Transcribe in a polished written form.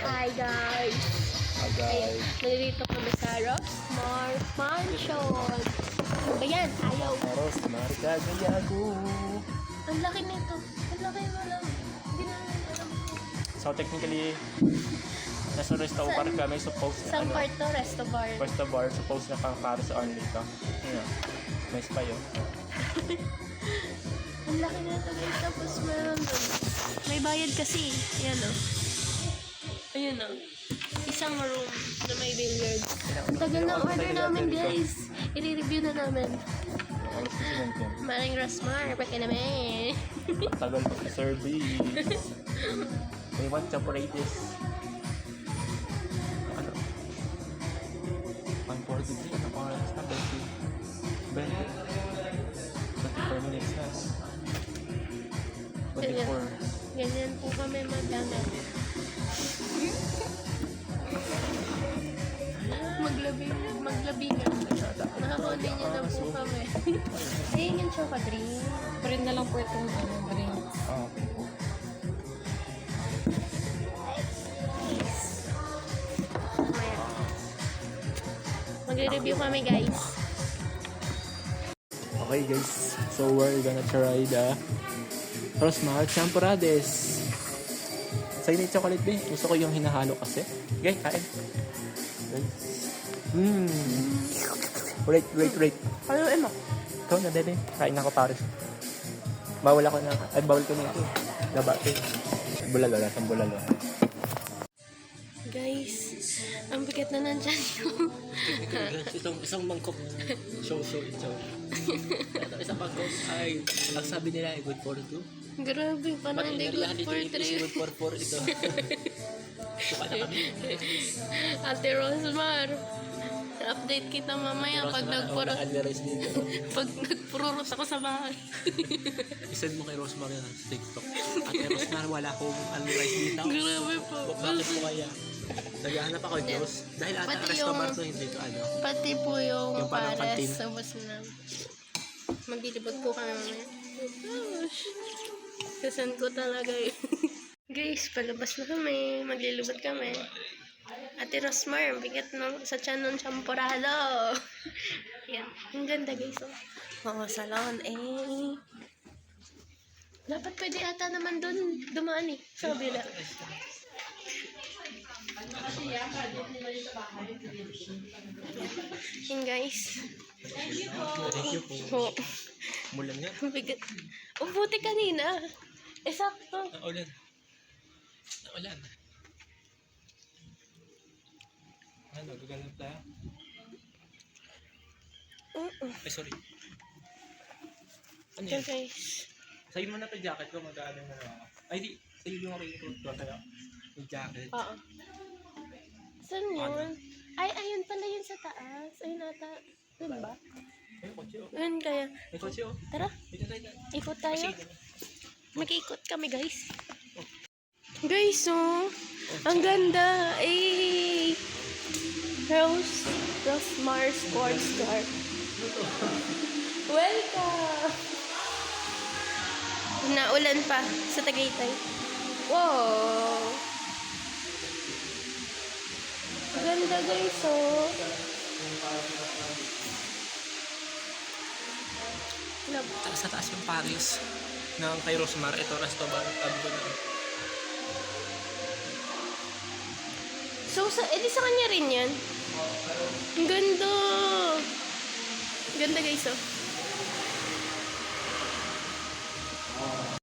Hi guys! Hi guys. Nandito kami sa Rosmar Mansion. Ano ba yan? Ayaw. Rosmar Gagayago. Ang laki nito. Ang laki mo lang. Hindi namin alam. So technically, nasa resto bar kami, suppose na Isang part to, resto bar. resto bar, suppose na pang para sa only ka. Ayan. May spa yun. Ang laki nito guys. Tapos meron doon. May bayad kasi. Ayan o. Ayun o. Isang room na may billiard. Ang tagal na order namin guys. I-review na namin. Alas kasi nandiyan. Maring Rosmar. Baka naman. Tagal pa sa service. We want to operate this. Ano? 143. Ano pa oras na? 24 minutes na. 24. Ganyan po kami mag-ano. Maglabingan. Nakakontinue na po kami. Ayun yung choco drink. Print na lang po itong drink. Ah, okay po. Mamaya. Magre-review kami guys. Okay guys, so we're gonna try the Rosmar Champurrades. Sa'yo na yung chocolate ba? Gusto ko yung hinahalo kasi. Okay, kain. Wait. Ano mo? Ikaw na, bebe. Kain ako pares. Bawal ako na. Ay, bawal ko na ito. Labate. Bulalo, lasang bulalo. Guys, ang bigat na nandyan yung... Isang mangkok. Show. Isang mangkok ay, ang sabi nila ay good for two. Grabe, parang hindi good for three. Good for four ito. Suka na kami. Ate Rosmar, update kita mamaya pag Unrealized dito. nagpururot ako sa bahay. Isend mo kay Rosmar yan sa TikTok. Ate Rosmar, wala akong unrealized dito. Grabe po. Bakit po kaya? Naghahanap ako Diyos. Dahil ata Pati resto yung- bar to, hindi to ano. Pati po yung Yung parang pares canteen. sa bus na. Maglilibot po kami mamaya. Gosh. Kasan ko talaga eh. Guys, palabas na kami. Maglilibot kami. Ate Rosmar, ang bigat ng sa tiyan ng champurado. Yan. Ang ganda guys. Oo, salon. Dapat pwede ata naman doon dumaan eh. Sa kabila. Yan guys. Thank you po. Oo. Mulan nga. Ang bigat. Ang buti kanina. Sakto. Naulan. Ano, gaganap tayo? Ay, sorry. Ano Yan yan? guys. Sa'yo mo na ito jacket ko, mag-ano na ako. Ay, di. Sa'yo yung ako yung tayo. Yung jacket. Oo. Saan yun? Ay, ayun pala yun sa taas. Ayun ata. Yun ba? Ay, kotse oh. Yun kaya. May kotse oh. Tara, Dito tayo. ikot tayo. Sige. Mag-ikot kami guys. Guys, oh. Ang ganda. Rosmar Sports Car. Welcome! Naulan pa sa Tagaytay. Wow! Ganda guys, oh. Love. Sa taas yung Paris ng kay Rosmar. Ito, resto bar. Tabi ko na. So, edi sa kanya rin yan. Ang ganda! Ganda guys, oh.